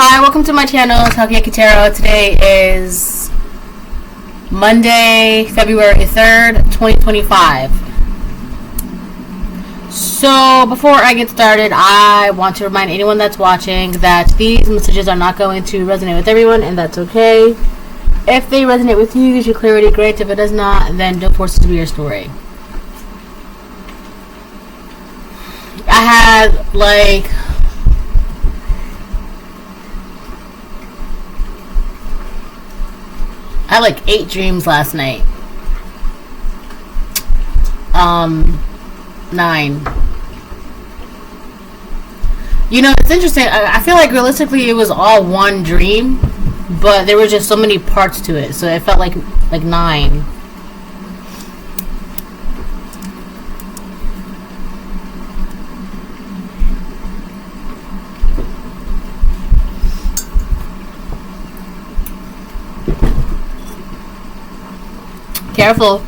Hi, welcome to my channel, Talking Kitaro. Today is Monday, February 3rd, 2025. So, before I get started, I want to remind anyone that's watching that these messages are not going to resonate with everyone, and that's okay. If they resonate with you, gives you clarity, great. If it does not, then don't force it to be your story. I had, I had 8 dreams last night. 9. You know, it's interesting. I feel like realistically it was all one dream, but there were just so many parts to it, so it felt like 9. Careful.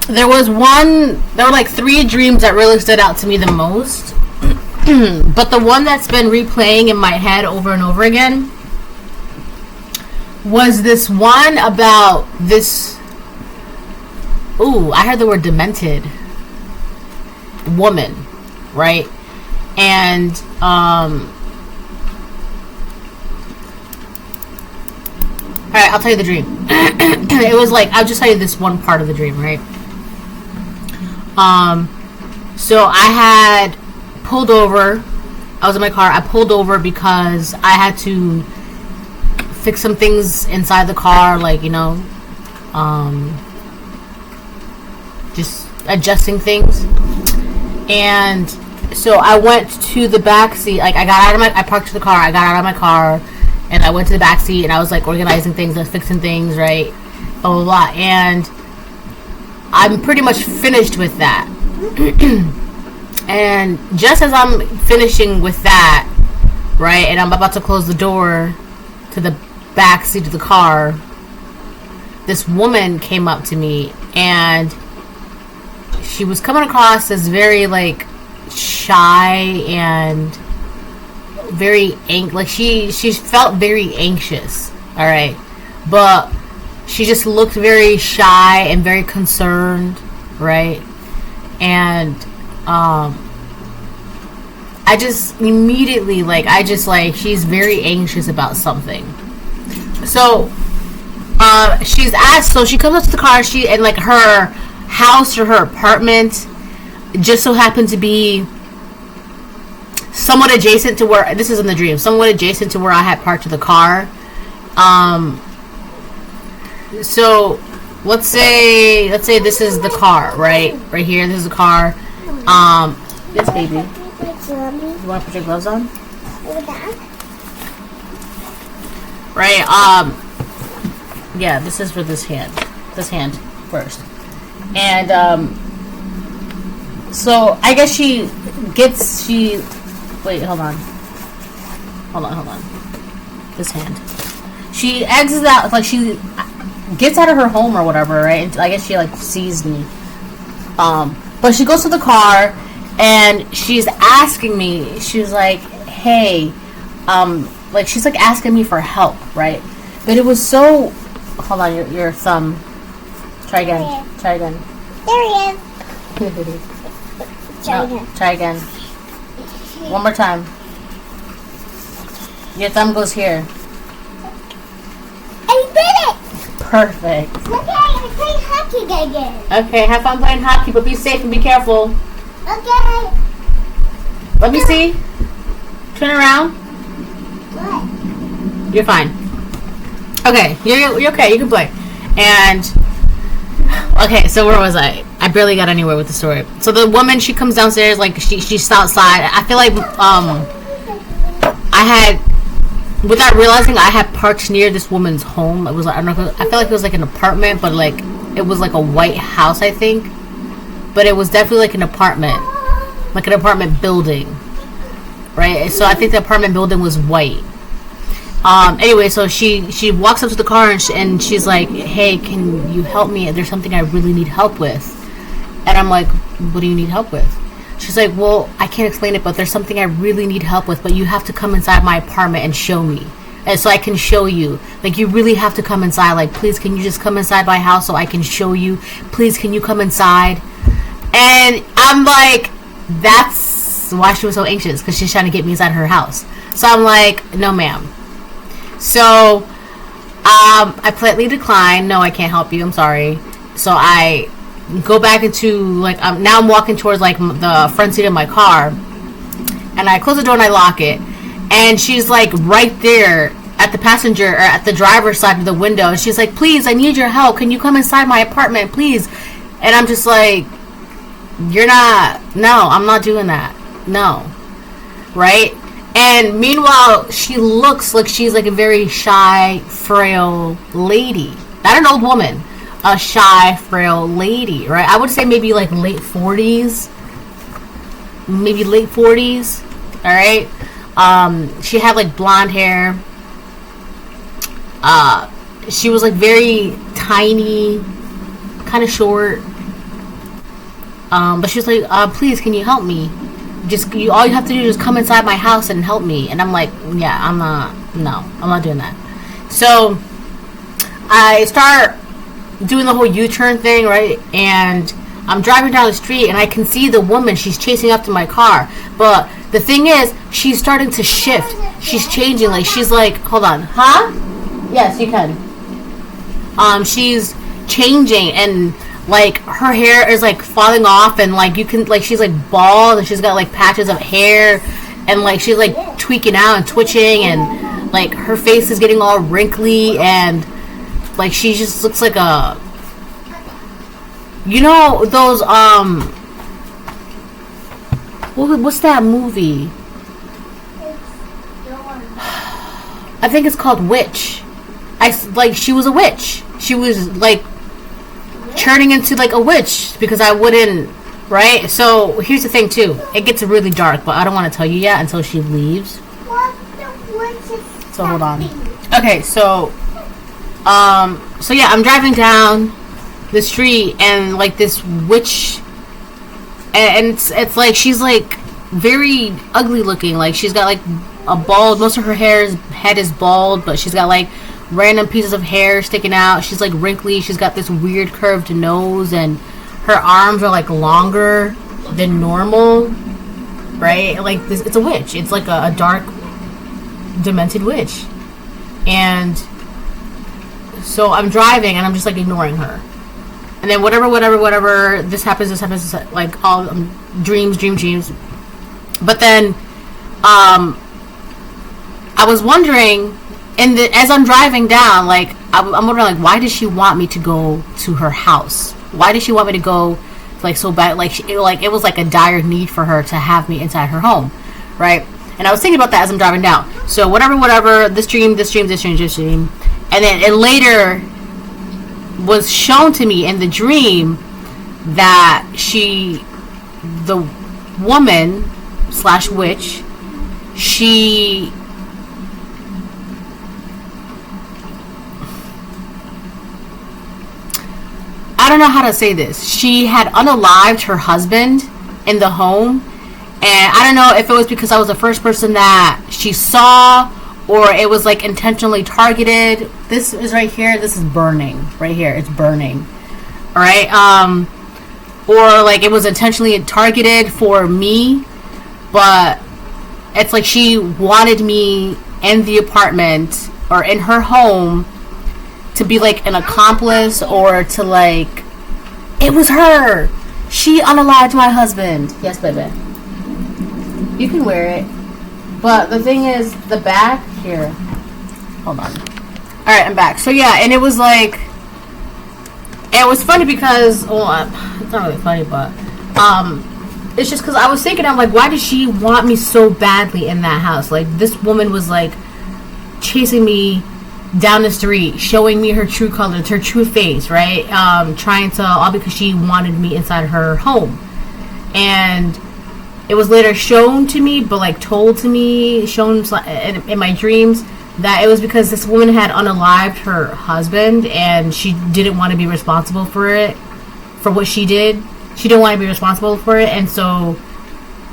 There were 3 dreams that really stood out to me the most. But the one that's been replaying in my head over and over again was this one about this, I heard the word demented woman, right? And alright, I'll tell you the dream. It was I'll just tell you this one part of the dream, right? So I had pulled over. I was in my car. I pulled over because I had to fix some things inside the car, just adjusting things. And so I went to the back seat. I parked the car. I got out of my car. And I went to the back seat and I was organizing things, I was fixing things, right? Blah, blah, blah. And I'm pretty much finished with that. And just as I'm finishing with that, right, and I'm about to close the door to the back seat of the car, this woman came up to me and she was coming across as very shy and very she felt very anxious, all right, but she just looked very shy and very concerned, right? And I just immediately she's very anxious about something. So she's asked, so she comes up to the car, her house or her apartment just so happened to be somewhat adjacent to where, this is in the dream, somewhat adjacent to where I had parked the car. So let's say this is the car, right here, this is the car. Yes, baby, you want to put your gloves on? Right. Yeah, this is for this hand first. And so I guess wait, hold on. This hand. She exits out, she gets out of her home or whatever, right? And I guess she sees me. But she goes to the car and she's asking me. She's like, "Hey," she's asking me for help, right? But it was so. Hold on, your thumb. Try again. There he is. Try again. One more time. Your thumb goes here. I did it! Perfect. Okay, I'm playing hockey again. Okay, have fun playing hockey, but be safe and be careful. Okay. Let me see. Turn around. What? You're fine. Okay, you're okay. You can play. And okay, so where was I? I barely got anywhere with the story. So the woman, she comes downstairs, she's outside. I feel like I had, without realizing, I had parked near this woman's home. It was I don't know. I feel like it was an apartment, but it was a white house, I think. But it was definitely an apartment building, right? So I think the apartment building was white. Anyway, so she walks up to the car and she's like, "Hey, can you help me? There's something I really need help with." And I'm like, "What do you need help with?" She's like, well, I can't explain it, but there's something I really need help with, but you have to come inside my apartment and show me. And so I can show you. Like, you really have to come inside. Like, please, can you just come inside my house so I can show you? Please, can you come inside? And I'm like, that's why she was so anxious, because she's trying to get me inside her house. So I'm like, no, ma'am. So I politely decline. No, I can't help you. I'm sorry. So I go back into, like, now I'm walking towards, like, the front seat of my car. And I close the door and I lock it. And she's, like, right there at the passenger, or at the driver's side of the window. And she's like, please, I need your help. Can you come inside my apartment, please? And I'm just like, you're not, no, I'm not doing that. No. Right? And meanwhile, she looks like she's, like, a very shy, frail lady. Not an old woman. A shy, frail lady, right? I would say maybe, like, late 40s. Maybe late 40s. All right? She had, like, blonde hair. She was, like, very tiny, kind of short. But she was like, please, can you help me? All you have to do is come inside my house and help me. And I'm like, yeah, I'm not doing that. So I start doing the whole U-turn thing, right? And I'm driving down the street and I can see the woman. She's chasing up to my car. But the thing is, she's starting to shift. She's changing. Like, she's like, hold on. Huh? Yes, you can. She's changing, and, like, her hair is, like, falling off, and, like, you can, like, she's, like, bald, and she's got, like, patches of hair, and, like, she's, like, tweaking out and twitching, and, like, her face is getting all wrinkly, and, like, she just looks like a, you know, those, what's that movie? I think it's called Witch. She was a witch. She was, like, turning into, like, a witch, because I wouldn't, right? So here's the thing too, it gets really dark, but I don't want to tell you yet until she leaves. So hold on. Okay, so yeah, I'm driving down the street, and, like, this witch, and it's like, she's, like, very ugly looking. Like, she's got, like, a bald, most of her head is bald, but she's got, like, random pieces of hair sticking out. She's, like, wrinkly. She's got this weird curved nose, and her arms are, like, longer than normal, right? Like, this, it's a witch. It's like a dark, demented witch. And so I'm driving, and I'm just, like, ignoring her. And then whatever, this happens, like, all dreams. But then I was wondering, as I'm driving down, like, I'm wondering, like, why does she want me to go to her house? Why does she want me to go, like, so bad? Like, it was like a dire need for her to have me inside her home, right? And I was thinking about that as I'm driving down. So whatever, this dream. And then it later was shown to me in the dream that the woman / witch, she, I don't know how to say this. She had unalived her husband in the home, and I don't know if it was because I was the first person that she saw, or it was, like, intentionally targeted. This is right here. This is burning. Right here. It's burning. Alright? Or, like, it was intentionally targeted for me, but it's like she wanted me in the apartment or in her home to be, like, an accomplice, or to, like, it was her. She unalived my husband. Yes, baby. You can wear it. But the thing is, the back here. Hold on. Alright, I'm back. So yeah, and it was like, it was funny because, well, it's not really funny, but it's just because I was thinking, I'm like, why does she want me so badly in that house? Like, this woman was, like, chasing me down the street, showing me her true colors, her true face, right? Trying to, all because she wanted me inside her home. And it was later shown to me, but, like, told to me, shown in my dreams, that it was because this woman had unalived her husband, and she didn't want to be responsible for it, for what she did. She didn't want to be responsible for it, and so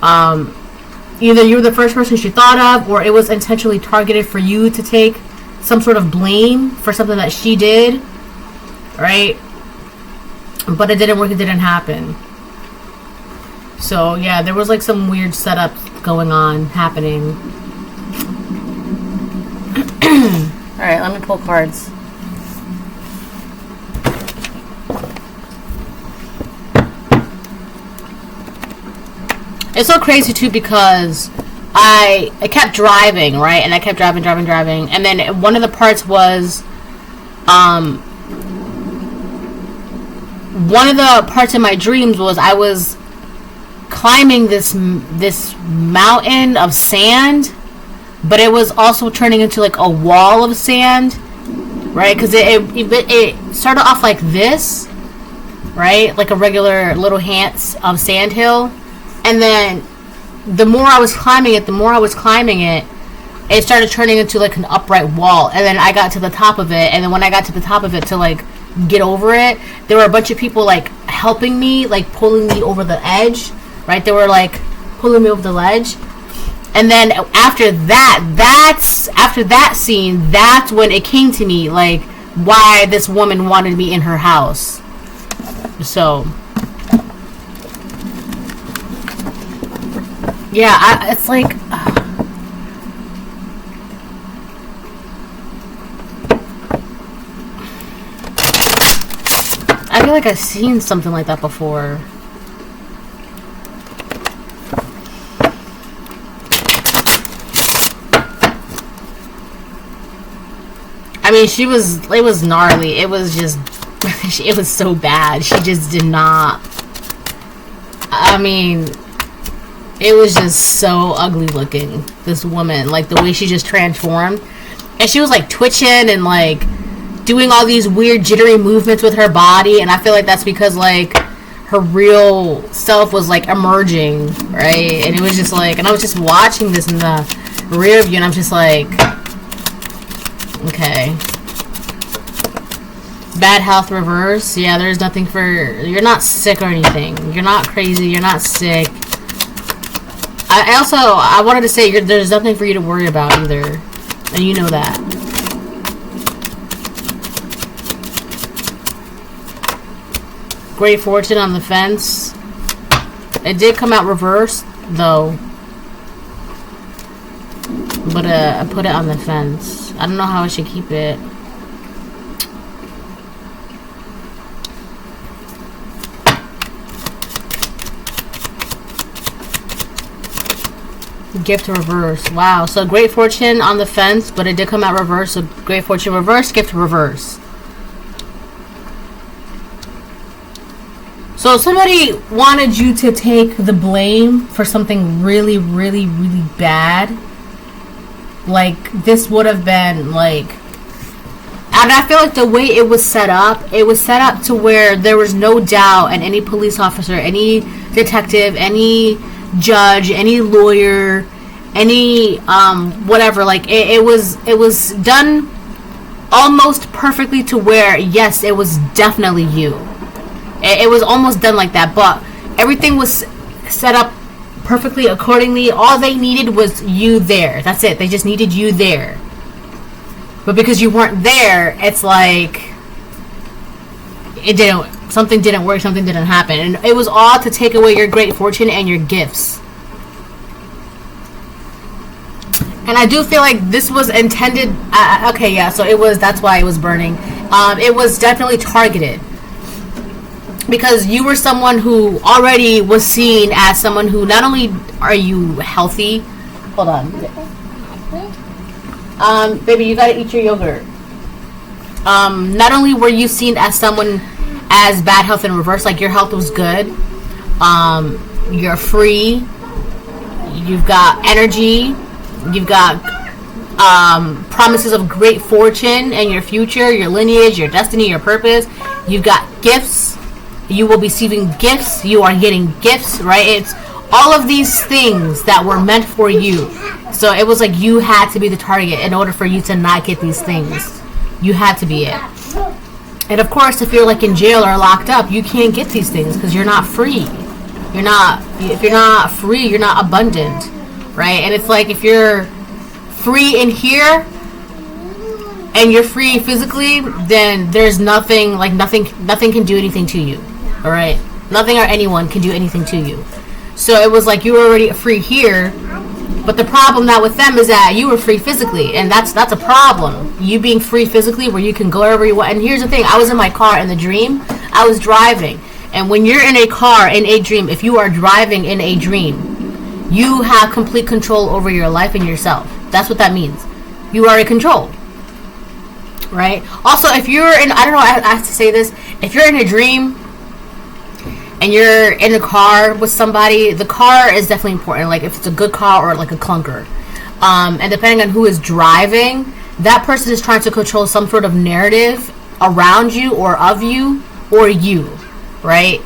Either you were the first person she thought of, or it was intentionally targeted for you to take some sort of blame for something that she did, right? But it didn't work, it didn't happen. So yeah, there was like some weird setup going on, happening. Alright, let me pull cards. It's so crazy too because I kept driving, right? And I kept driving. And then one of the parts was, one of the parts of my dreams was I was climbing this mountain of sand, but it was also turning into like a wall of sand, right? Because it started off like this, right? Like a regular little of sand hill. And then the more I was climbing it, it started turning into like an upright wall. And then I got to the top of it. And then when I got to the top of it to like get over it, there were a bunch of people like helping me, like pulling me over the edge, right? They were like pulling me over the ledge. And then after that scene, that's when it came to me, like, why this woman wanted me in her house. So yeah, it's like, I feel like I've seen something like that before. I mean, it was gnarly. It was just, it was so bad. She just did not, I mean, it was just so ugly looking, this woman, like the way she just transformed. And she was like twitching and like doing all these weird jittery movements with her body, and I feel like that's because like her real self was like emerging, right? And it was just like, and I was just watching this in the rear view, and I'm just like, okay. Bad health reverse. Yeah, there's nothing for, you're not sick or anything. You're not crazy, you're not sick. I wanted to say, there's nothing for you to worry about either. And you know that. Great fortune on the fence. It did come out reversed, though. But I put it on the fence. I don't know how I should keep it. Gift reverse. Wow. So great fortune on the fence, but it did come out reverse. So great fortune reverse, gift reverse. So somebody wanted you to take the blame for something really, really, really bad. Like, this would have been like, and I feel like the way it was set up to where there was no doubt, and any police officer, any detective, any judge, any lawyer, any whatever, like it was done almost perfectly to where, yes, it was definitely you. It was almost done like that, but everything was set up perfectly accordingly. All they needed was you there. That's it. They just needed you there. But because you weren't there, it's like something didn't work, something didn't happen. And it was all to take away your great fortune and your gifts. And I do feel like this was intended, okay, yeah, so that's why it was burning. It was definitely targeted. Because you were someone who already was seen as someone who, not only are you healthy, hold on. Baby, you gotta eat your yogurt. Not only were you seen as someone as bad health in reverse, like your health was good, you're free, you've got energy, you've got promises of great fortune and your future, your lineage, your destiny, your purpose. You've got gifts. You will be receiving gifts. You are getting gifts, right? It's all of these things that were meant for you. So it was like you had to be the target in order for you to not get these things. You had to be it. And of course, if you're like in jail or locked up, you can't get these things because you're not free. If you're not free, you're not abundant, right? And it's like, if you're free in here and you're free physically, then there's nothing can do anything to you. All right, nothing or anyone can do anything to you. So it was like you were already free here, but the problem that with them is that you were free physically, and that's a problem. You being free physically, where you can go wherever you want. And here's the thing: I was in my car in the dream. I was driving, and when you're in a car in a dream, if you are driving in a dream, you have complete control over your life and yourself. That's what that means. You are in control, right? Also, if you're in, I don't know, I have to say this: if you're in a dream and you're in a car with somebody, the car is definitely important. Like, if it's a good car or like a clunker, and depending on who is driving, that person is trying to control some sort of narrative around you or of you or you, right?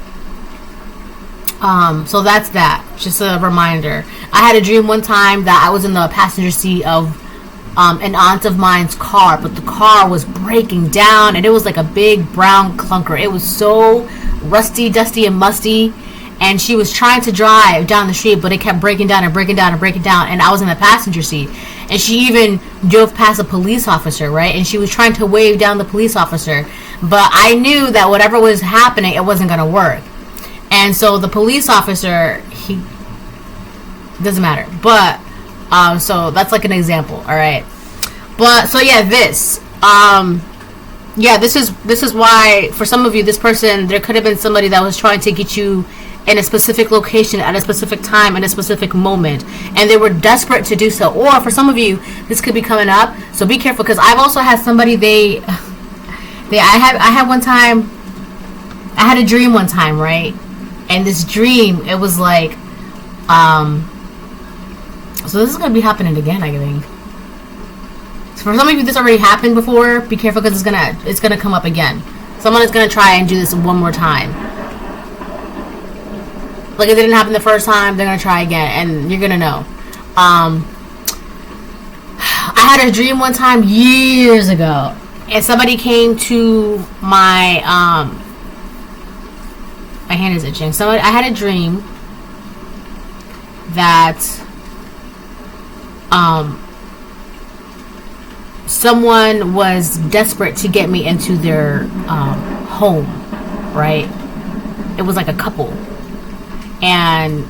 So that's that. Just a reminder. I had a dream one time that I was in the passenger seat of an aunt of mine's car, but the car was breaking down, and it was like a big brown clunker. It was so rusty, dusty, and musty, and she was trying to drive down the street, but it kept breaking down and breaking down and breaking down, and I was in the passenger seat, and she even drove past a police officer, right? And she was trying to wave down the police officer, but I knew that whatever was happening, it wasn't going to work. And so the police officer, he doesn't matter, but so that's like an example. All right, but so yeah, this this is why, for some of you, this person, there could have been somebody that was trying to get you in a specific location at a specific time in a specific moment, and they were desperate to do so. Or for some of you, this could be coming up, so be careful, because I've also had somebody, I had one time, I had a dream one time, right? And this dream, it was like, so this is going to be happening again, I think. So for some of you, this already happened before. Be careful, because it's gonna come up again. Someone is going to try and do this one more time. Like, if it didn't happen the first time, they're going to try again, and you're going to know. I had a dream one time years ago, and somebody came to my hand is itching. I had a dream that someone was desperate to get me into their home, right? It was like a couple, and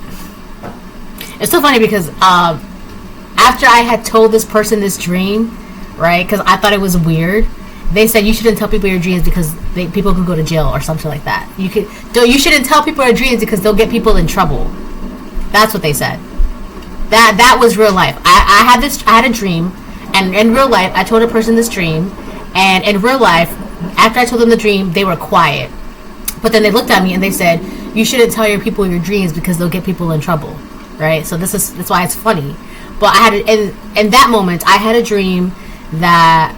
it's so funny because after I had told this person this dream, right, because I thought it was weird, they said you shouldn't tell people your dreams because people can go to jail or something like that. You shouldn't tell people your dreams because they'll get people in trouble. That's what they said. That was real life. I had a dream, and in real life, I told a person this dream, and in real life, after I told them the dream, they were quiet. But then they looked at me and they said, you shouldn't tell your people your dreams because they'll get people in trouble, right? So that's why it's funny. But I had in that moment, I had a dream that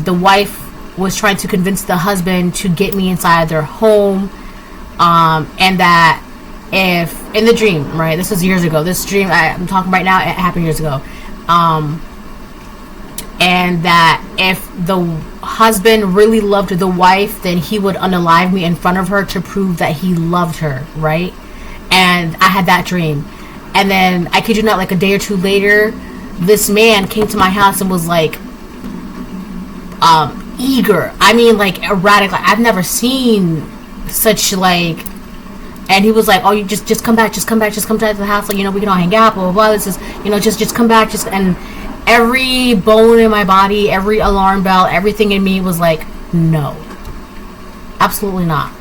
the wife was trying to convince the husband to get me inside their home, and that if in the dream, right, this was years ago, this dream I'm talking right now, it happened years ago, and that if the husband really loved the wife, then he would unalive me in front of her to prove that he loved her, right? And I had that dream, and then I kid you not, like a day or two later, this man came to my house and was like eager, I mean, like erratic, like I've never seen such, like, and he was like, oh, you just come back to the house, like, you know, we can all hang out, blah blah blah, this is, you know, just come back, and every bone in my body, every alarm bell, everything in me was like, no, absolutely not.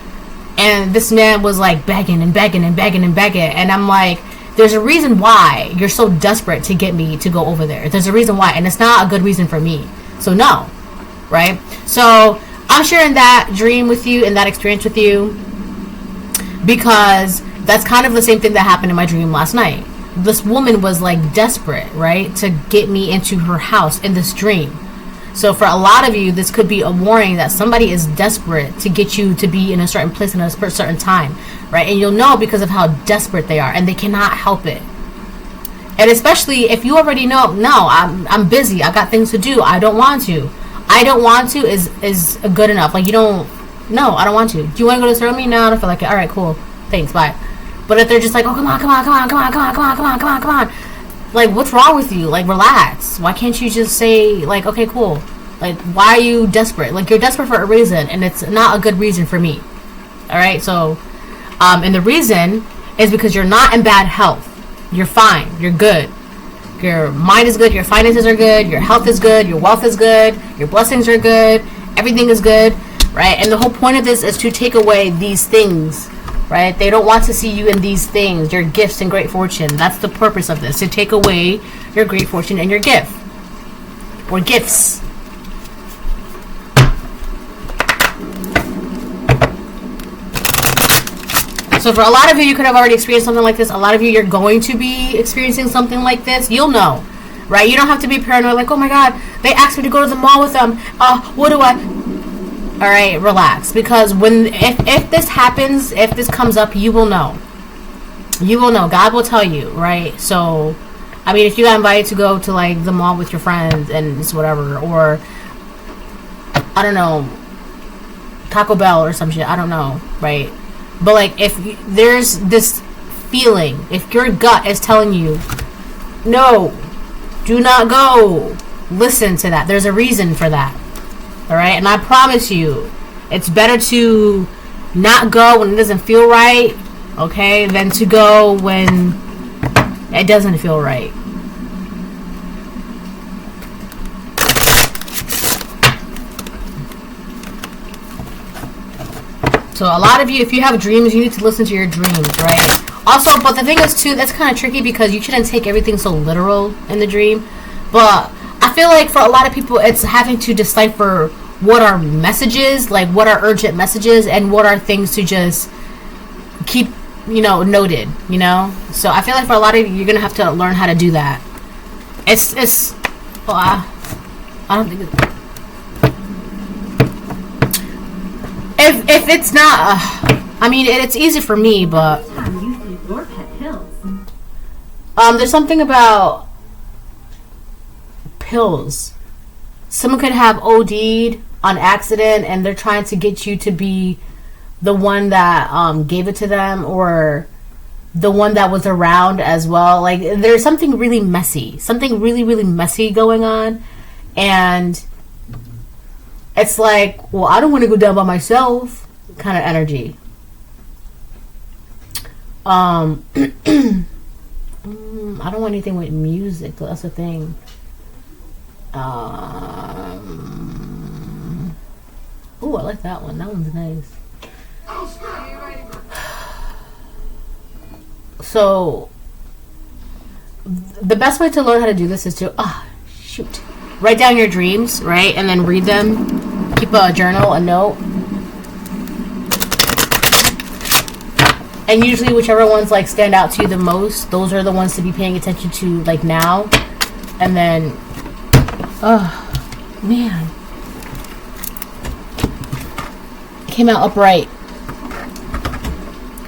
And this man was like begging, and I'm like, there's a reason why you're so desperate to get me to go over there. There's a reason why, and it's not a good reason for me, so no. Right? So I'm sharing that dream with you and that experience with you because that's kind of the same thing that happened in my dream last night. This woman was like desperate, right, to get me into her house in this dream. So for a lot of you, this could be a warning that somebody is desperate to get you to be in a certain place in a certain time, right? And you'll know because of how desperate they are, and they cannot help it. And especially if you already know, no, I'm busy, I got things to do, I don't want to is good enough. Like, you don't, no, I don't want to. Do you want to go to the ceremony? No, I don't feel like it. All right, cool, thanks, bye. But if they're just like, oh, come on, come on, come on, come on, come on, come on, come on, come on, come on, like, what's wrong with you? Like, relax. Why can't you just say, like, okay, cool. Like, why are you desperate? Like, you're desperate for a reason, and it's not a good reason for me. All right, so, and the reason is because you're not in bad health. You're fine. You're good. Your mind is good. Your finances are good. Your health is good. Your wealth is good. Your blessings are good. Everything is good, right? And the whole point of this is to take away these things, right? They don't want to see you in these things, your gifts and great fortune. That's the purpose of this, to take away your great fortune and your gift, or gifts. So for a lot of you, you could have already experienced something like this. A lot of you, you're going to be experiencing something like this. You'll know, right? You don't have to be paranoid, like, oh my God, they asked me to go to the mall with them. What do I... All right, relax. Because if this happens, if this comes up, you will know. You will know. God will tell you, right? So, I mean, if you got invited to go to, like, the mall with your friends and it's whatever, or, I don't know, Taco Bell or some shit, I don't know, right? But, like, if there's this feeling, if your gut is telling you, no, do not go, listen to that. There's a reason for that. All right? And I promise you, it's better to not go when it doesn't feel right, okay, than to go when it doesn't feel right. So a lot of you, if you have dreams, you need to listen to your dreams, right? Also, but the thing is too, that's kind of tricky because you shouldn't take everything so literal in the dream. But I feel like for a lot of people, it's having to decipher what are messages, like what are urgent messages, and what are things to just keep, you know, noted, you know? So I feel like for a lot of you, you're going to have to learn how to do that. Well, I don't think it's... If it's not, I mean, it's easy for me, but there's something about pills. Someone could have OD'd on accident, and they're trying to get you to be the one that gave it to them, or the one that was around as well. Like, there's something really messy, something really, really messy going on, and it's like, well, I don't want to go down by myself kind of energy. I don't want anything with music. That's the thing. Oh, I like that one. That one's nice. So, the best way to learn how to do this is to, write down your dreams, right? And then read them. Keep a journal, a note. And usually whichever ones like stand out to you the most, those are the ones to be paying attention to like now. And then, oh man, came out upright.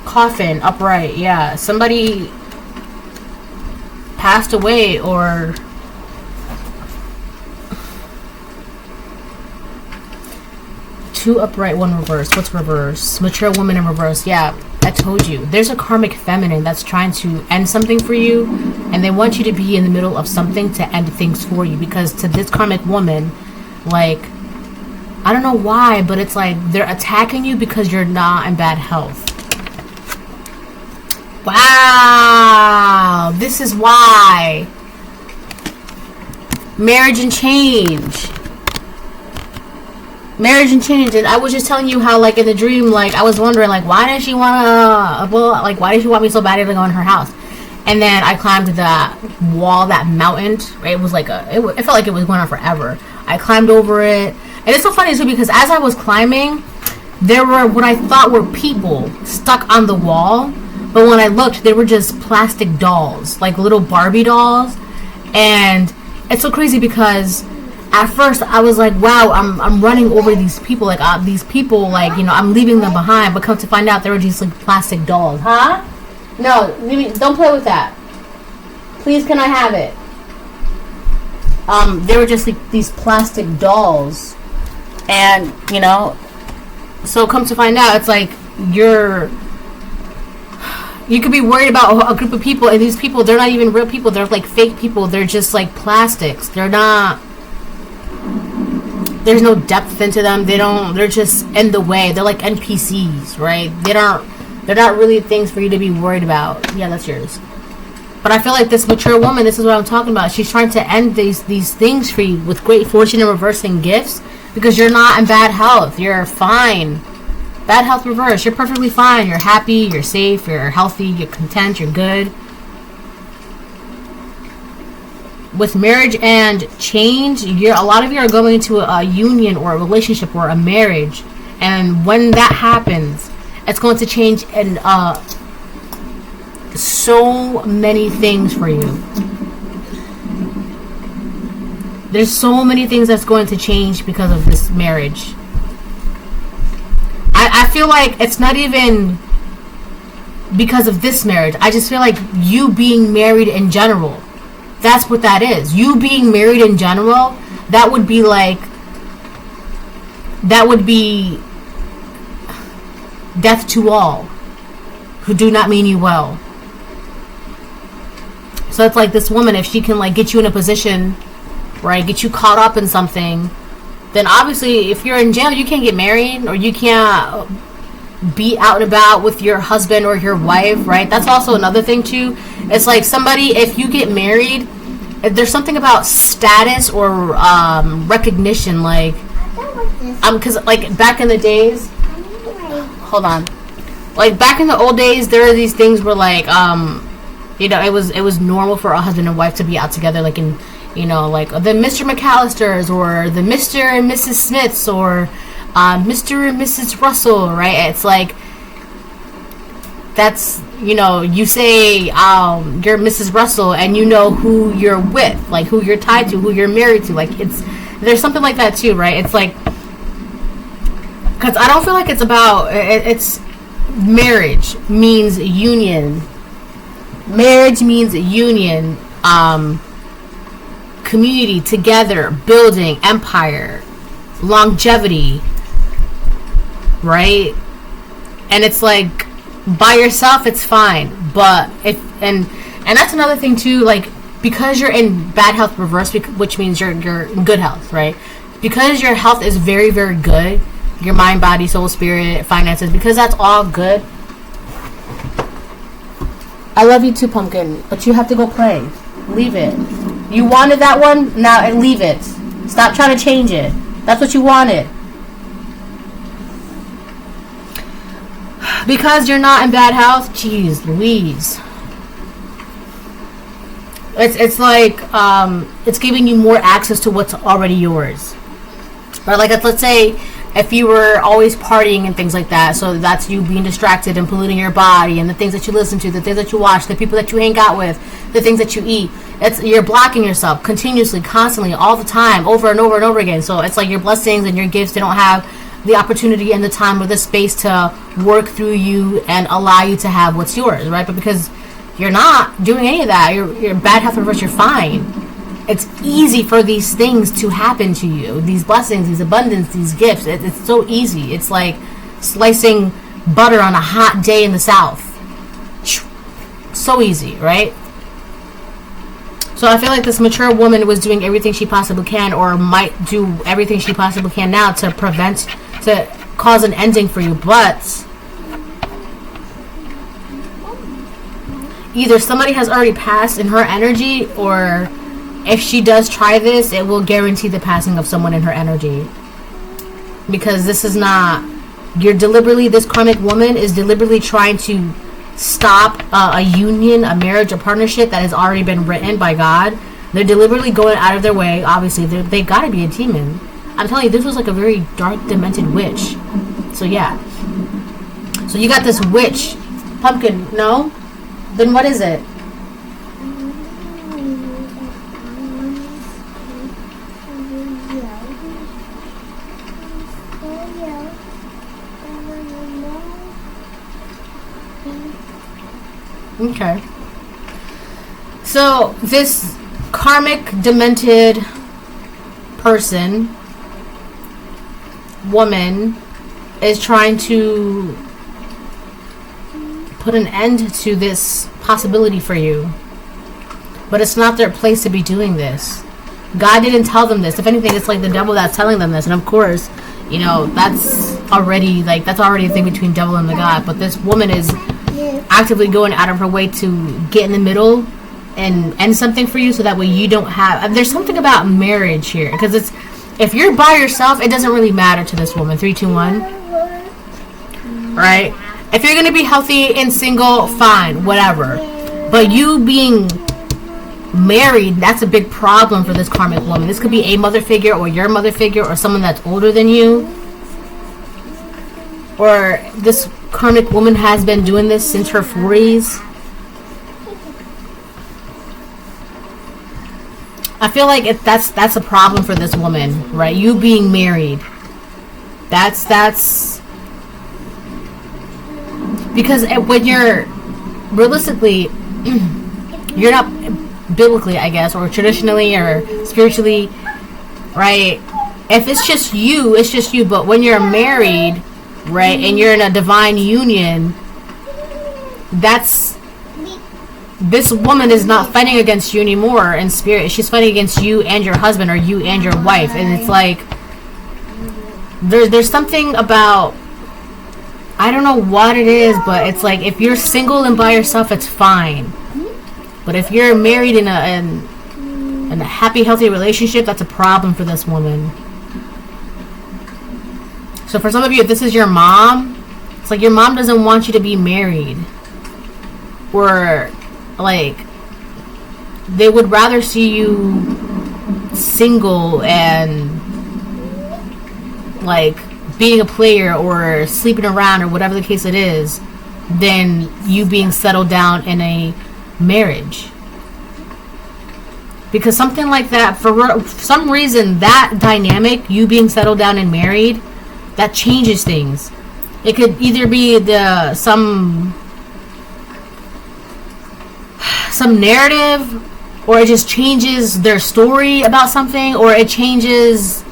Coffin, upright, yeah. Somebody passed away, or two upright, one reverse. What's reverse? Mature woman in reverse. Yeah, I told you. There's a karmic feminine that's trying to end something for you, and they want you to be in the middle of something to end things for you. Because to this karmic woman, like, I don't know why, but it's like they're attacking you because you're not in bad health. Wow, this is why. Marriage and change. Marriage and change. And I was just telling you how, like, in the dream, like, I was wondering, like, why did she want me so badly to go in her house? And then I climbed that wall, that mountain. Right? It was like it felt like it was going on forever. I climbed over it. And it's so funny too, because as I was climbing, there were what I thought were people stuck on the wall. But when I looked, they were just plastic dolls, like little Barbie dolls. And it's so crazy because at first I was like, wow, I'm running over these people, like these people, like, you know, I'm leaving them behind. But come to find out, they were just like plastic dolls. Huh? No, don't play with that. Please, can I have it? They were just like these plastic dolls. And, you know, so come to find out, it's like You could be worried about a group of people, and these people, they're not even real people. They're like fake people. They're just like plastics. They're not. There's no depth into them. They're just in the way. They're like NPCs, right? They're not really things for you to be worried about. Yeah, that's yours. But I feel like this mature woman, this is what I'm talking about. She's trying to end these things for you with great fortune and reversing gifts, because you're not in bad health. You're fine. Bad health reverse. You're perfectly fine. You're happy. You're safe. You're healthy. You're content. You're good. With marriage and change, a lot of you are going into a union or a relationship or a marriage, and when that happens, it's going to change in so many things for you. There's so many things that's going to change because of this marriage. I feel like it's not even because of this marriage. I just feel like you being married in general. That's what that is. You being married in general, that would be death to all who do not mean you well. So it's like this woman, if she can like get you in a position, right, get you caught up in something, then obviously if you're in jail, you can't get married, or you can't be out and about with your husband or your wife, right? That's also another thing too. It's like somebody, if you get married, there's something about status or recognition, like because like back in the days, hold on, like back in the old days, there are these things where like you know, it was normal for a husband and wife to be out together, like in, you know, like the Mr. McAllisters or the Mr. and Mrs. Smiths or Mr. and Mrs. Russell, right? It's like, that's, you know, you say you're Mrs. Russell and you know who you're with, like who you're tied to, who you're married to. Like there's something like that too, right? It's like, because I don't feel like it's about, it's marriage means union. Marriage means union, community, together, building, empire, longevity, right? And it's like, by yourself it's fine, but if and that's another thing too, like because you're in bad health reverse, which means you're in good health, right? Because your health is very, very good, your mind, body, soul, spirit, finances, because that's all good. I love you too, Pumpkin, but you have to go play. Leave it. You wanted that one, now leave it. Stop trying to change it. That's what you wanted. Because you're not in bad health, jeez Louise. It's like it's giving you more access to what's already yours. Or like, let's say if you were always partying and things like that, so that's you being distracted and polluting your body, and the things that you listen to, the things that you watch, the people that you hang out with, the things that you eat. You're blocking yourself continuously, constantly, all the time, over and over and over again. So it's like your blessings and your gifts, they don't have the opportunity and the time or the space to work through you and allow you to have what's yours, right? But because you're not doing any of that, you're bad health reverse, you're fine. It's easy for these things to happen to you. These blessings, these abundance, these gifts. It's so easy. It's like slicing butter on a hot day in the South. So easy, right? So I feel like this mature woman was doing everything she possibly can, or might do everything she possibly can now to cause an ending for you. But either somebody has already passed in her energy, or if she does try this, it will guarantee the passing of someone in her energy. Because this is not, this karmic woman is deliberately trying to stop a union, a marriage, a partnership that has already been written by God. They're deliberately going out of their way. Obviously, they gotta be a demon. I'm telling you, this was like a very dark, demented witch. So yeah. So you got this witch. Pumpkin, no? Then what is it? Okay. So this karmic demented person, woman, is trying to put an end to this possibility for you. But it's not their place to be doing this. God didn't tell them this. If anything, it's like the devil that's telling them this. And of course, you know, that's already a thing between devil and the God. But this woman is actively going out of her way to get in the middle and end something for you, so that way you don't have... There's something about marriage here, because it's... If you're by yourself, it doesn't really matter to this woman. 3, 2, 1. Right? If you're going to be healthy and single, fine, whatever. But you being married, that's a big problem for this karmic woman. This could be a mother figure, or your mother figure, or someone that's older than you. Or this karmic woman has been doing this since her 40s. I feel like that's a problem for this woman, right? You being married. That's because when you're realistically, you're not biblically, I guess, or traditionally or spiritually, right? If it's just you, it's just you. But when you're married, right, and you're in a divine union, this woman is not fighting against you anymore in spirit. She's fighting against you and your husband, or you and your wife. And it's like there's something about, I don't know what it is, but it's like if you're single and by yourself, it's fine. But if you're married in a happy, healthy relationship, that's a problem for this woman. So for some of you, if this is your mom, it's like your mom doesn't want you to be married. Or like they would rather see you single and like being a player or sleeping around or whatever the case it is, than you being settled down in a marriage. Because something like that, for some reason, that dynamic, you being settled down and married, that changes things. It could either be some narrative, or it just changes their story about something, or it changes...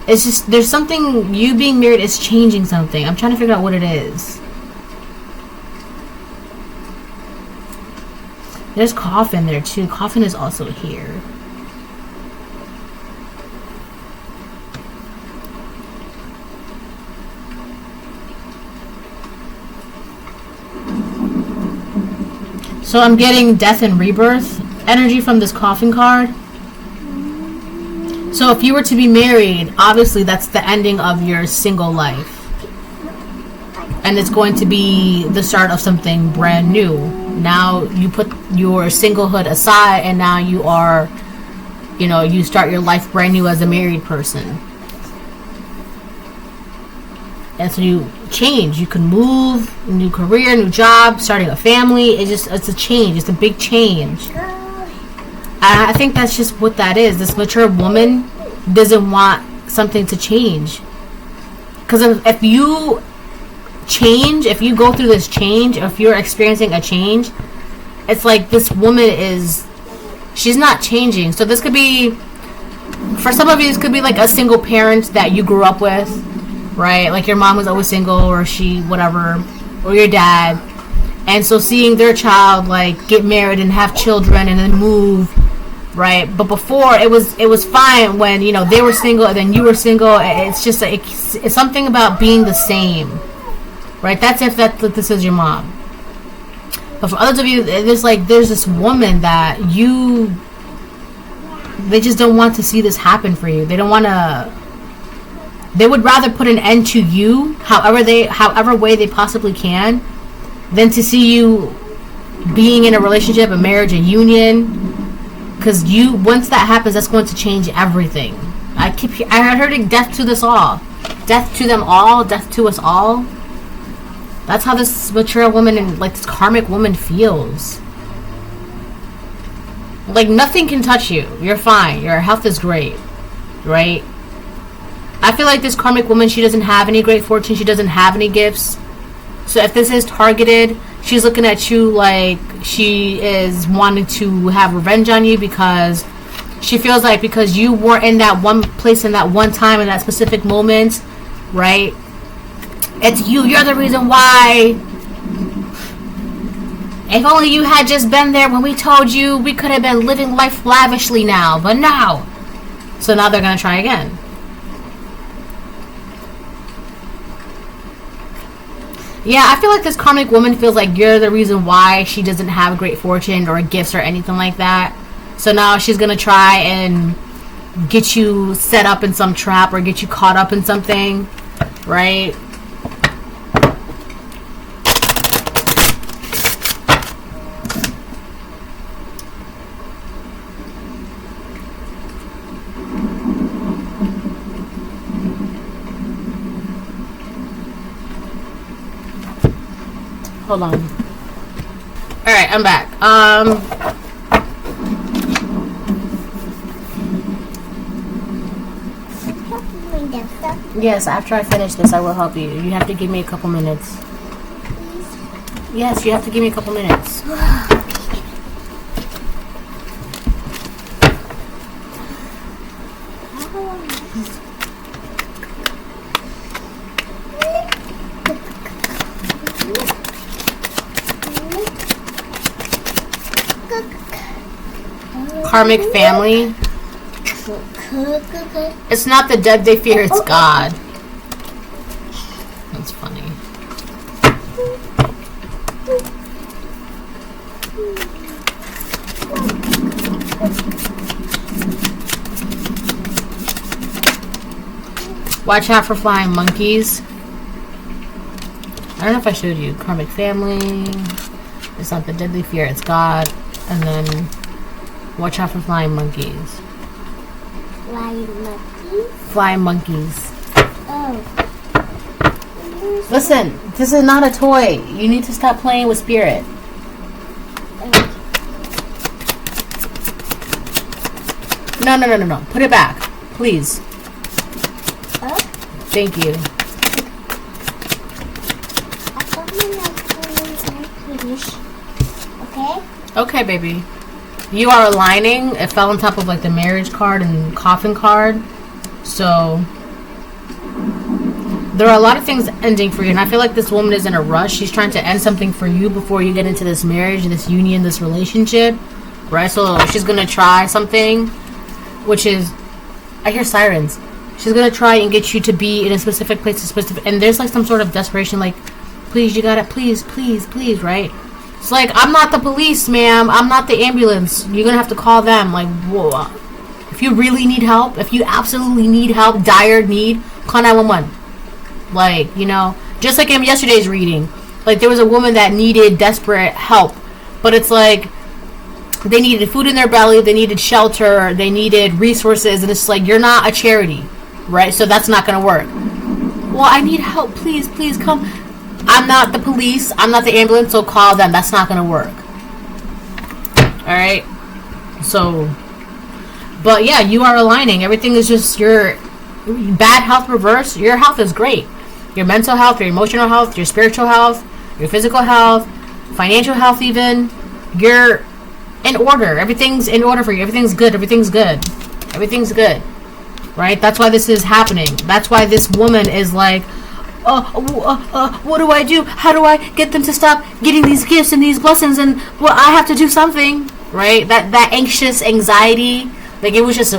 It's just, there's something, you being married is changing something. I'm trying to figure out what it is. There's Coffin there too. Coffin is also here. So I'm getting death and rebirth energy from this Coffin card. So if you were to be married, obviously that's the ending of your single life. And it's going to be the start of something brand new. Now you put your singlehood aside, and now you are, you start your life brand new as a married person. And so you change. You can move, new career, new job, starting a family. It's a change. It's a big change. I think that's just what that is. This mature woman doesn't want something to change. Because if you change, if you go through this change, if you're experiencing a change, it's like this woman she's not changing. So this could be, for some of you, this could be like a single parent that you grew up with, right? Like your mom was always single, or whatever, or your dad. And so seeing their child like get married and have children and then move, right? But before it was fine when they were single and then you were single. It's just it's something about being the same, right? That's if this is your mom. But for others of you, there's this woman that they just don't want to see this happen for you. They don't want to. They would rather put an end to you, however way they possibly can, than to see you being in a relationship, a marriage, a union. Because once that happens, that's going to change everything. I heard it, death to this all. Death to them all, death to us all. That's how this mature woman and like this karmic woman feels. Like nothing can touch you. You're fine. Your health is great. Right? I feel like this karmic woman, she doesn't have any great fortune. She doesn't have any gifts. So if this is targeted, she's looking at you like she is wanting to have revenge on you, because she feels like because you weren't in that one place in that one time in that specific moment, right? It's you're the reason why If only you had just been there when we told you, we could have been living life lavishly now. But now. So now they're going to try again. Yeah, I feel like this karmic woman feels like you're the reason why she doesn't have great fortune or gifts or anything like that. So now she's going to try and get you set up in some trap or get you caught up in something, right? Hold on. Alright, I'm back. Yes, after I finish this, I will help you. You have to give me a couple minutes. Yes, you have to give me a couple minutes. Karmic family. It's not the dead they fear, it's God. That's funny. Watch out for flying monkeys. I don't know if I showed you. Karmic family. It's not the deadly fear, it's God. And then watch out for flying monkeys. Flying monkeys? Flying monkeys. Oh. Listen, this is not a toy. You need to stop playing with spirit. No. Put it back. Please. Oh? Thank you. I thought my finish. Okay? Okay, baby. You are aligning. It fell on top of like the marriage card and coffin card. So there are a lot of things ending for you. And I feel like this woman is in a rush. She's trying to end something for you before you get into this marriage, this union, this relationship. Right? So she's going to try something, which is, I hear sirens. She's going to try and get you to be in a specific place. And there's like some sort of desperation, like, please, you got it. Please, right? It's like, I'm not the police, ma'am. I'm not the ambulance. You're going to have to call them. Like, whoa. If you really need help, if you absolutely need help, dire need, call 911. Like, you know, just like in yesterday's reading. Like, there was a woman that needed desperate help. But it's like, they needed food in their belly. They needed shelter. They needed resources. And it's like, you're not a charity, right? So that's not going to work. Well, I need help. Please come. I'm not the police. I'm not the ambulance, so call them. That's not going to work. Alright? So, but yeah, you are aligning. Everything is just your bad health reverse. Your health is great. Your mental health, your emotional health, your spiritual health, your physical health, financial health even. You're in order. Everything's in order for you. Everything's good. Everything's good. Right? That's why this is happening. That's why this woman is like, what do I do? How do I get them to stop getting these gifts and these blessings? And well, I have to do something, right? That anxious anxiety, like it was just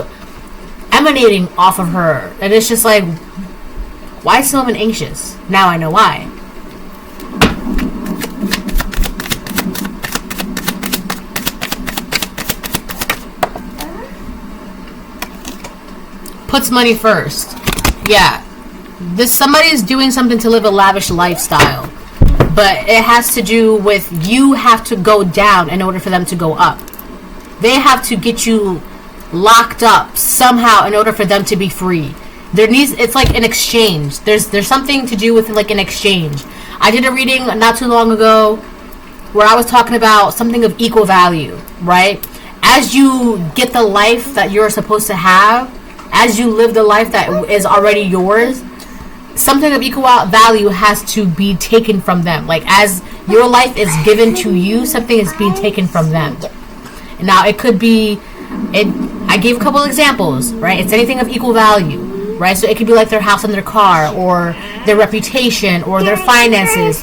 emanating off of her, and it's just like, why is someone anxious? Now I know why. Puts money first. Yeah. Somebody's doing something to live a lavish lifestyle, but it has to do with you have to go down in order for them to go up. They have to get you locked up somehow in order for them to be free. It's like an exchange. There's something to do with like an exchange. I did a reading not too long ago where I was talking about something of equal value, right? As you get the life that you're supposed to have, as you live the life that is already yours, something of equal value has to be taken from them. Like, as your life is given to you, something is being taken from them. Now, it could be, I gave a couple examples, right? It's anything of equal value, right? So it could be like their house and their car, or their reputation, or their finances.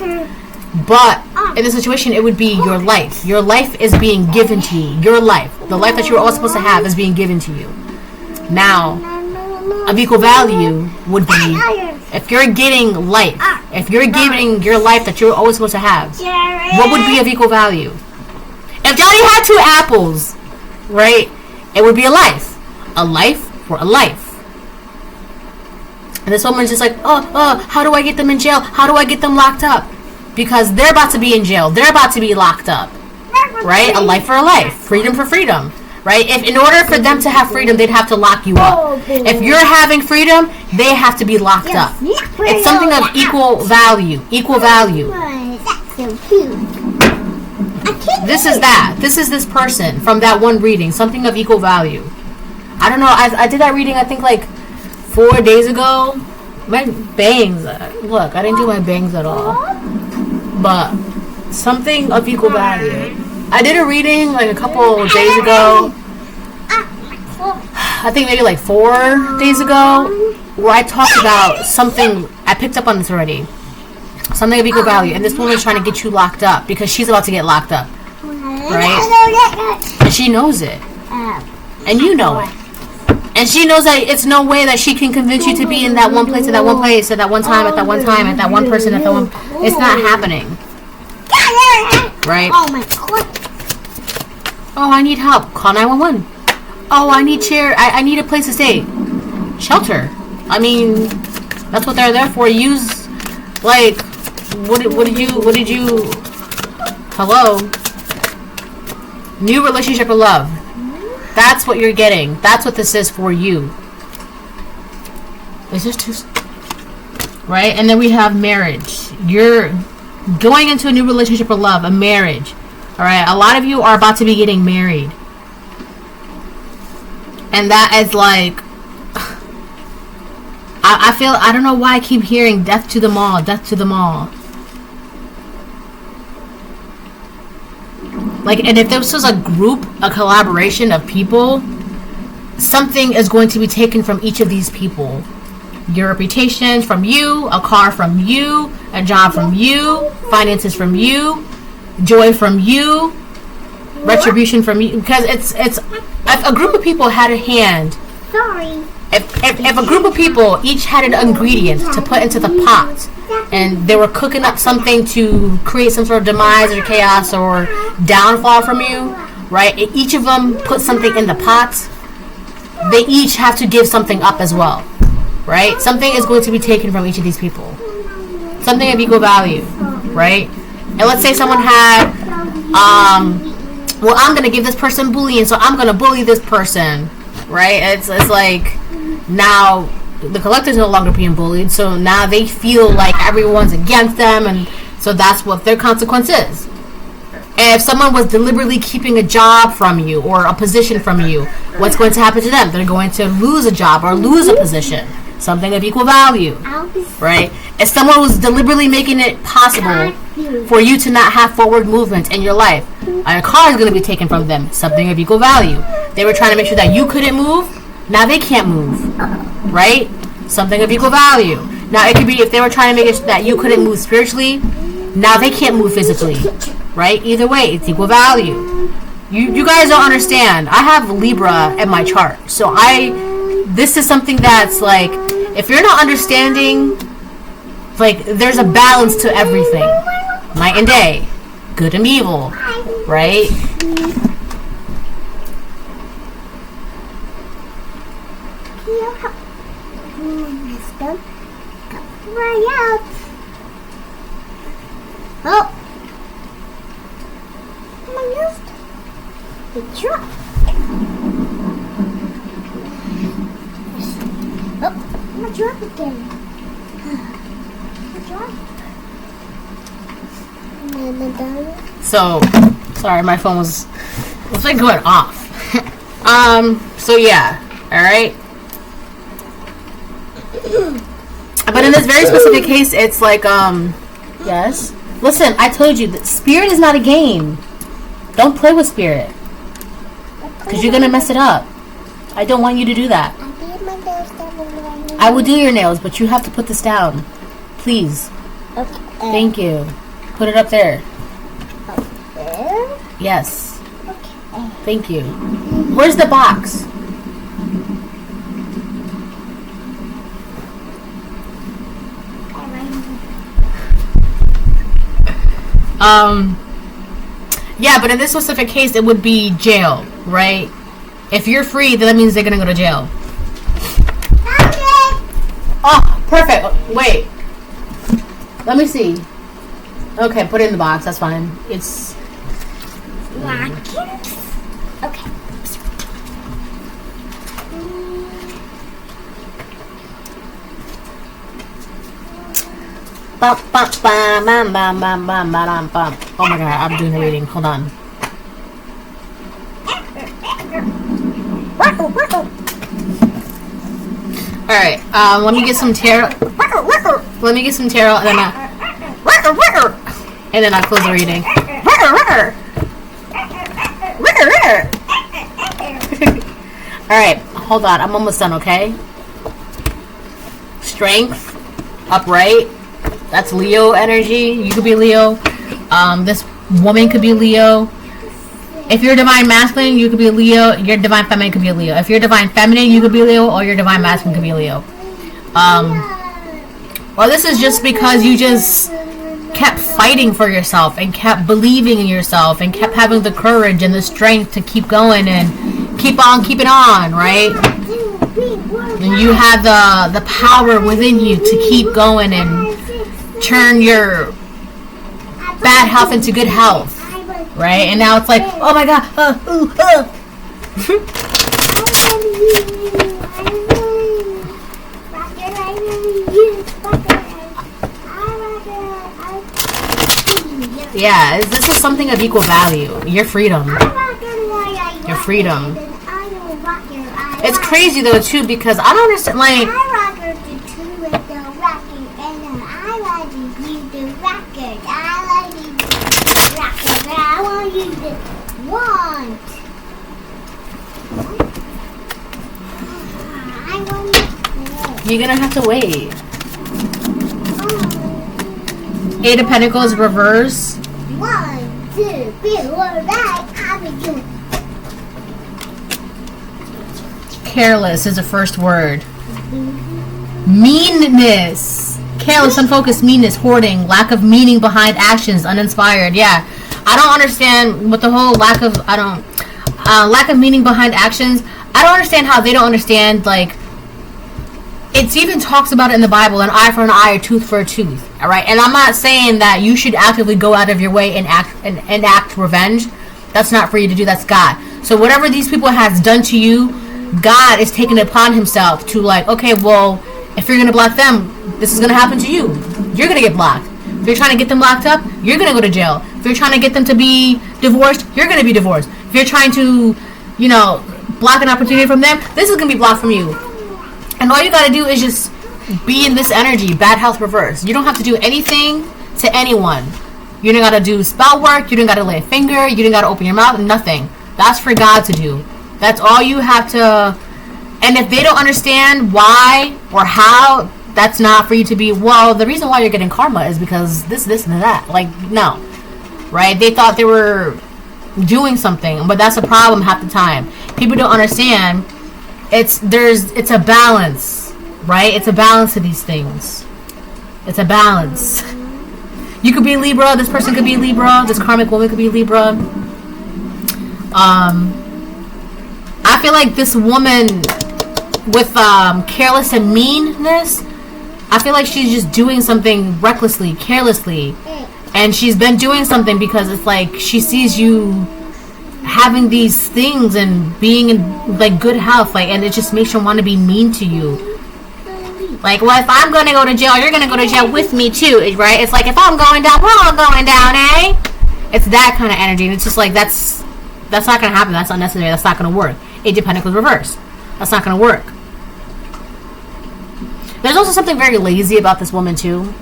But in this situation, it would be your life. Your life is being given to you. Your life, the life that you were all supposed to have, is being given to you. Now, of equal value would be if you're getting life, if you're giving your life that you're always supposed to have, what would be of equal value? If Johnny had 2 apples, right, it would be a life for a life. And this woman's just like, how do I get them in jail? How do I get them locked up? Because they're about to be in jail. They're about to be locked up, right? A life for a life, freedom for freedom. Right? If in order for them to have freedom, they'd have to lock you up. If you're having freedom, they have to be locked up. It's something of equal value. Equal value. That's so cute. This is that. This is this person from that one reading. Something of equal value. I don't know. I did that reading, I think, like 4 days ago. My bangs. Look, I didn't do my bangs at all. But something of equal value. I did a reading like a couple days ago. I think maybe like 4 days ago, where I talked about something. I picked up on this already. Something of equal value, and this woman's trying to get you locked up because she's about to get locked up, right? And she knows it, and you know it, and she knows that it's no way that she can convince you to be in that one place at that one place at that one time at that one time at that one person at that one. It's not happening, right? Oh my God. Oh, I need help. Call 911. Oh, I need I need a place to stay. Shelter. I mean, that's what they're there for. Use, like, what did you? Hello. New relationship or love. That's what you're getting. That's what this is for you. It's just too. Right, and then we have marriage. You're going into a new relationship or love, a marriage. All right, a lot of you are about to be getting married. And that is like, I feel, I don't know why I keep hearing death to them all, death to them all. Like, and if this was a group, a collaboration of people, something is going to be taken from each of these people. Your reputation from you, a car from you, a job from you, finances from you, joy from you, retribution from you. Because it's if a group of people had a hand, Sorry. if a group of people each had an ingredient to put into the pot, and they were cooking up something to create some sort of demise or chaos or downfall from you, right? If each of them put something in the pot, they each have to give something up as well, right? Something is going to be taken from each of these people. Something of equal value, right? And let's say someone had, well, I'm going to give this person bullying, so I'm going to bully this person, right? It's like, now the collective's no longer being bullied, so now they feel like everyone's against them, and so that's what their consequence is. And if someone was deliberately keeping a job from you or a position from you, what's going to happen to them? They're going to lose a job or lose a position. Something of equal value, right? If someone was deliberately making it possible for you to not have forward movement in your life, a car is going to be taken from them. Something of equal value. They were trying to make sure that you couldn't move. Now they can't move, right? Something of equal value. Now it could be if they were trying to make it that you couldn't move spiritually. Now they can't move physically, right? Either way, it's equal value. You guys don't understand. I have Libra in my chart, so this is something that's like, if you're not understanding, like, there's a balance to everything. Night and day. Good and evil. Right? Right out. Oh. I used the truck. Oh, I'm a drop again. So, sorry, my phone was like going off. So yeah, alright. But in this very specific case, it's like, yes. Listen, I told you that spirit is not a game. Don't play with spirit. Because you're going to mess it up. I don't want you to do that. I will do your nails, but you have to put this down. Please. Okay. Thank you. Put it up there. Up there? Yes. Okay. Thank you. Where's the box? Yeah, but in this specific case, it would be jail, right? If you're free, then that means they're gonna go to jail. Oh, perfect. Wait. Let me see. Okay, put it in the box. That's fine. It's... Okay. Oh my god, I'm doing the reading. Hold on. Alright, let me get some tarot. Let me get some tarot and then I'll close the reading. Alright, hold on. I'm almost done, okay? Strength. Upright. That's Leo energy. You could be Leo. This woman could be Leo. If you're divine masculine, you could be Leo. Your divine feminine could be Leo. If you're divine feminine, you could be Leo, or your divine masculine could be Leo. Well, this is just because you just kept fighting for yourself and kept believing in yourself and kept having the courage and the strength to keep going and keep on keeping on, right? And you have the power within you to keep going and turn your bad health into good health, right? And now it's like, oh my god, yeah, this is something of equal value. Your freedom. Your freedom. It's crazy though too, because I don't understand, like, you're gonna have to wait. Eight of Pentacles reverse. 1, 2, 3, 4, 5. Careless is the first word. Meanness. Careless, unfocused, meanness, hoarding, lack of meaning behind actions, uninspired. Yeah, I don't understand what the whole lack of meaning behind actions. I don't understand how they don't understand, like, it's even talks about it in the Bible, an eye for an eye, a tooth for a tooth. All right, and I'm not saying that you should actively go out of your way and act revenge. That's not for you to do. That's God. So whatever these people has done to you, God is taking it upon himself to, like, okay, well, if you're gonna block them, this is gonna happen to you. You're gonna get blocked. If you're trying to get them locked up, you're gonna go to jail. If you're trying to get them to be divorced, you're gonna be divorced. If you're trying to, block an opportunity from them, this is gonna be blocked from you. And all you gotta do is just be in this energy, bad health reverse. You don't have to do anything to anyone. You don't gotta do spell work, you don't gotta lay a finger, you don't gotta open your mouth, nothing. That's for God to do. That's all you have to. And if they don't understand why or how, that's not for you to be, well, the reason why you're getting karma is because this, and that. Like, no. Right? They thought they were doing something, but that's a problem half the time. People don't understand. It's a balance, right? It's a balance to these things. It's a balance. You could be Libra, this person could be Libra, this karmic woman could be Libra. I feel like this woman with careless and meanness, I feel like she's just doing something recklessly, carelessly. And she's been doing something because it's like she sees you having these things and being in, like, good health, like, and it just makes her want to be mean to you. Like, well, if I'm going to go to jail, you're going to go to jail with me too, right? It's like, if I'm going down, we're all going down, eh? It's that kind of energy. And it's just like, that's not going to happen. That's unnecessary. That's not going to work. Eight of Pentacles reverse. That's not going to work. There's also something very lazy about this woman too.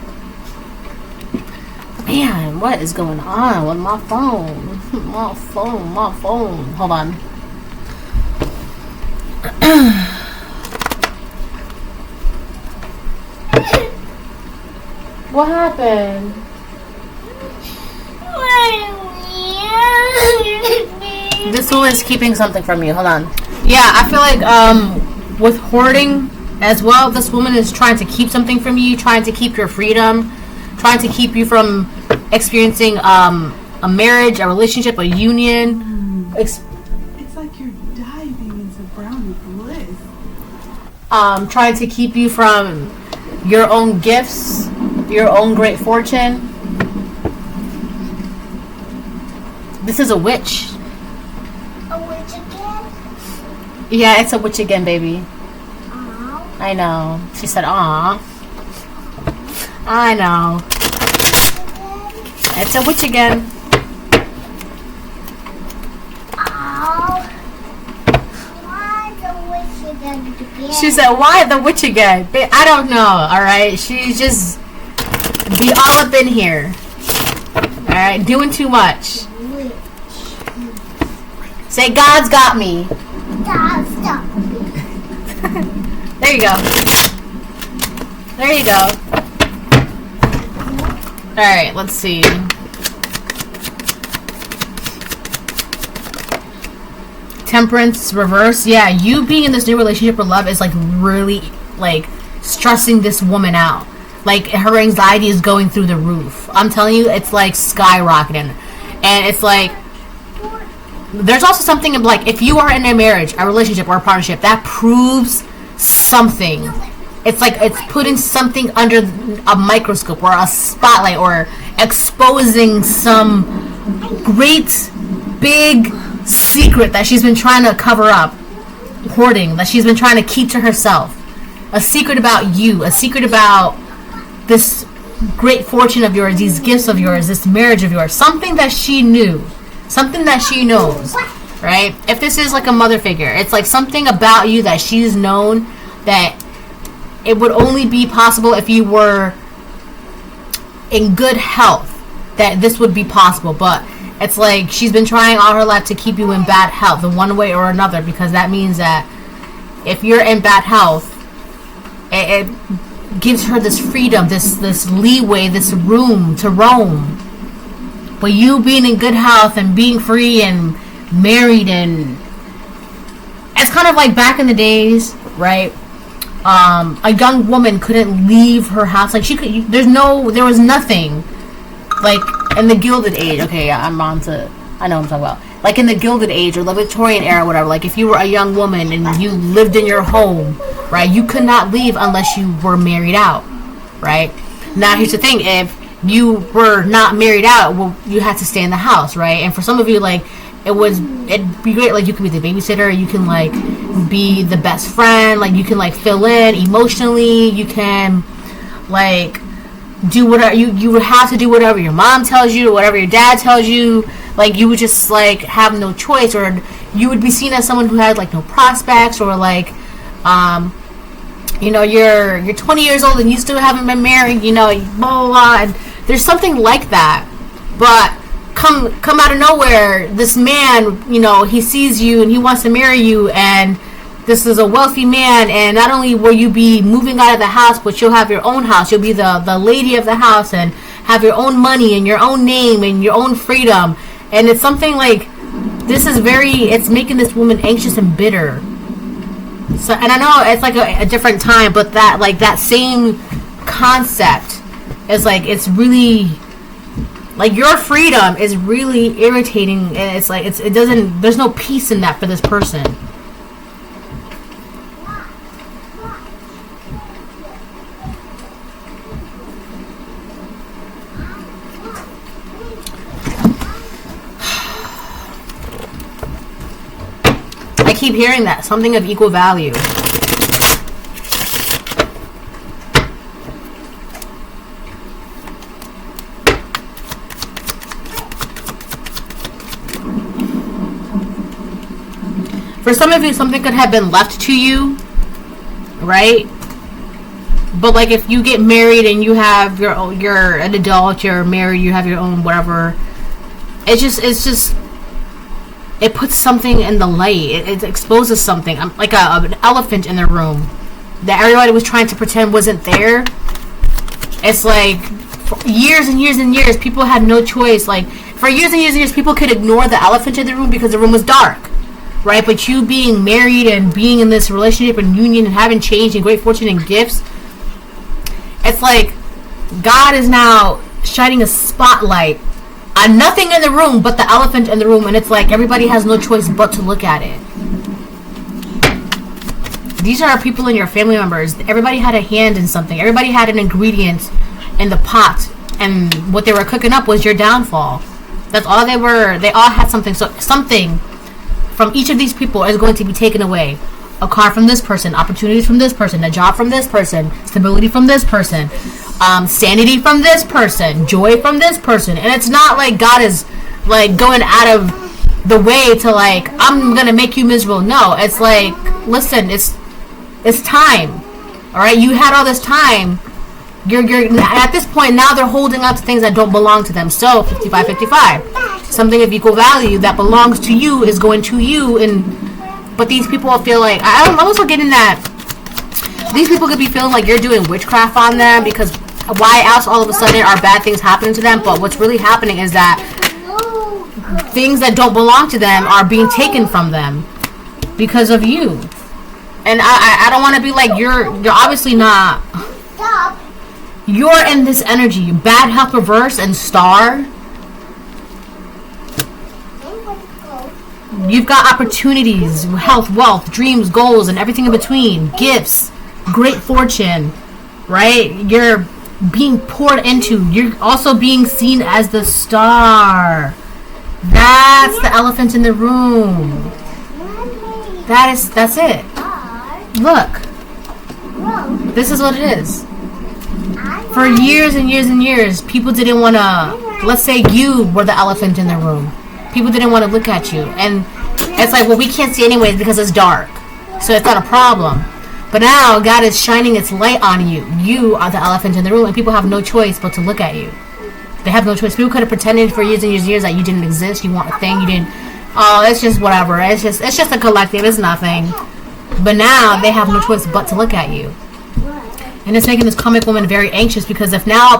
Man, what is going on with my phone? My phone. Hold on. What happened? This woman's keeping something from you. Hold on. Yeah, I feel like with hoarding as well, this woman is trying to keep something from you, trying to keep your freedom, trying to keep you from experiencing a marriage, a relationship, a union. It's like you're diving into brownie bliss. Trying to keep you from your own gifts, your own great fortune. This is a witch. A witch again? Yeah, it's a witch again, baby. Aw. I know. She said, "Aw." I know. It's a witch again. Aw. Why the witch again? She said, "Why the witch again?" I don't know. All right, she's just be all up in here. All right, doing too much. Witch. Say, "God's got me." Stop. There you go. There you go. All right, let's see. Temperance reverse. Yeah, you being in this new relationship or love is like really like stressing this woman out. Like her anxiety is going through the roof. I'm telling you, it's like skyrocketing. And it's like there's also something of like if you are in a marriage, a relationship, or a partnership, that proves something. It's like it's putting something under a microscope or a spotlight or exposing some great big secret that she's been trying to cover up, hoarding, that she's been trying to keep to herself. A secret about you, a secret about this great fortune of yours, these gifts of yours, this marriage of yours, something that she knew, something that she knows, right? If this is like a mother figure, it's like something about you that she's known that it would only be possible if you were in good health, that this would be possible. But it's like she's been trying all her life to keep you in bad health in one way or another, because that means that if you're in bad health, it gives her this freedom, this leeway, this room to roam. But you being in good health and being free and married, and it's kind of like back in the days, right? A young woman couldn't leave her house. Like she could, there was nothing. Like in the Gilded Age, okay, yeah, I know what I'm talking about. Like in the Gilded Age or the Victorian era, whatever. Like if you were a young woman and you lived in your home, right, you could not leave unless you were married out, right? Now here's the thing: if you were not married out, well, you had to stay in the house, right? And for some of you, like it'd be great. Like you can be the babysitter, you can like be the best friend, like you can like fill in emotionally, you can like do whatever you would have to do whatever your mom tells you or whatever your dad tells you. Like you would just like have no choice, or you would be seen as someone who had like no prospects, or like you know, you're 20 years old and you still haven't been married, you know, blah blah blah. And there's something like that. But come out of nowhere, this man, you know, he sees you and he wants to marry you, and this is a wealthy man, and not only will you be moving out of the house, but you'll have your own house. You'll be the lady of the house and have your own money and your own name and your own freedom. And it's something like it's making this woman anxious and bitter. So, and I know it's like a different time, but that same concept is like, it's really like your freedom is really irritating, and it's like there's no peace in that for this person. I keep hearing that. Something of equal value. For some of you, something could have been left to you, right? But like if you get married and you have you're an adult, you're married, you have your own whatever, it's just it puts something in the light. It exposes something. Like an elephant in the room that everybody was trying to pretend wasn't there. It's like for years and years and years, people had no choice. Like for years and years and years, people could ignore the elephant in the room because the room was dark, right? But you being married and being in this relationship and union and having change and great fortune and gifts, it's like God is now shining a spotlight on nothing in the room but the elephant in the room, and it's like everybody has no choice but to look at it. These are people in your family members. Everybody had a hand in something. Everybody had an ingredient in the pot, and what they were cooking up was your downfall. That's all they were. They all had something. So something from each of these people is going to be taken away. A car from this person, opportunities from this person, a job from this person, stability from this person, sanity from this person, joy from this person. And it's not like God is like going out of the way to like, I'm gonna make you miserable. No, it's like, listen, it's time. All right, you had all this time. You're at this point now. They're holding on to things that don't belong to them. So 55-55, something of equal value that belongs to you is going to you. But these people feel like, I'm also getting that these people could be feeling like you're doing witchcraft on them, because why else all of a sudden are bad things happening to them? But what's really happening is that things that don't belong to them are being taken from them because of you. And I don't want to be like, you're obviously not. Stop. You're in this energy. Bad health reverse and star. You've got opportunities, health, wealth, dreams, goals, and everything in between. Gifts, great fortune, right? You're being poured into. You're also being seen as the star. That's the elephant in the room. That's it. Look. This is what it is. For years and years and years, people didn't want to, let's say you were the elephant in the room. People didn't want to look at you. And it's like, well, we can't see anyways because it's dark. So it's not a problem. But now God is shining its light on you. You are the elephant in the room, and people have no choice but to look at you. They have no choice. People could have pretended for years and years and years that you didn't exist. You weren't a thing. You didn't. Oh, it's just whatever. It's just a collective. It's nothing. But now they have no choice but to look at you. And it's making this comic woman very anxious, because if now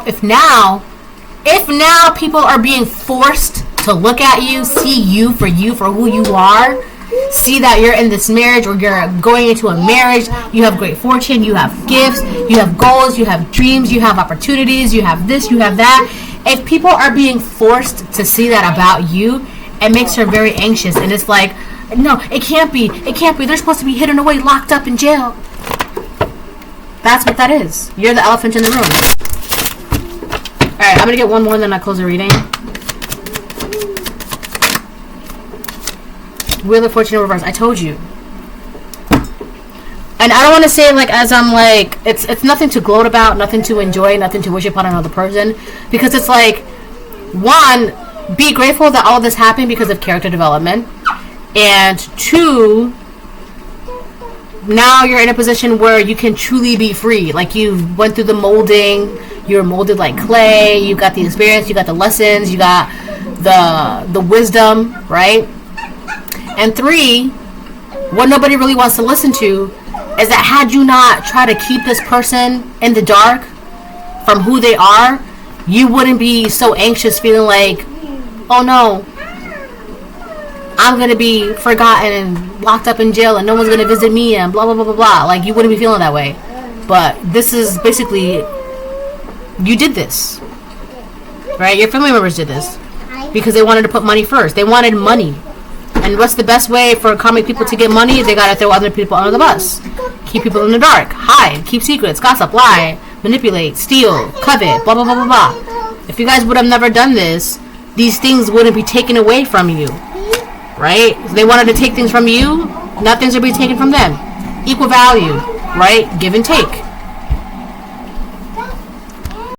people are being forced to look at you, see you for who you are, see that you're in this marriage, or you're going into a marriage, you have great fortune, you have gifts, you have goals, you have dreams, you have opportunities, you have this, you have that. If people are being forced to see that about you, it makes her very anxious. And it's like, no, it can't be. They're supposed to be hidden away, locked up in jail. That's what that is. You're the elephant in the room. Alright, I'm going to get one more and then I'll close the reading. Wheel of Fortune in reverse. I told you. And I don't want to say like as I'm like, it's nothing to gloat about, nothing to enjoy, nothing to wish upon another person. Because it's like, one, be grateful that all this happened because of character development. And two, now you're in a position where you can truly be free. Like, you went through the molding, you're molded like clay, you got the experience, you got the lessons, you got the wisdom, right? And three, what nobody really wants to listen to is that had you not tried to keep this person in the dark from who they are, you wouldn't be so anxious, feeling like, oh no, I'm going to be forgotten and locked up in jail and no one's going to visit me and blah, blah, blah, blah, blah. Like, you wouldn't be feeling that way. But this is basically, you did this, right? Your family members did this because they wanted to put money first. They wanted money. And what's the best way for comic people to get money? They got to throw other people under the bus. Keep people in the dark. Hide. Keep secrets. Gossip. Lie. Manipulate. Steal. Covet. Blah, blah, blah, blah, blah. If you guys would have never done this, these things wouldn't be taken away from you. Right? If they wanted to take things from you, now things are being taken from them. Equal value, right? Give and take.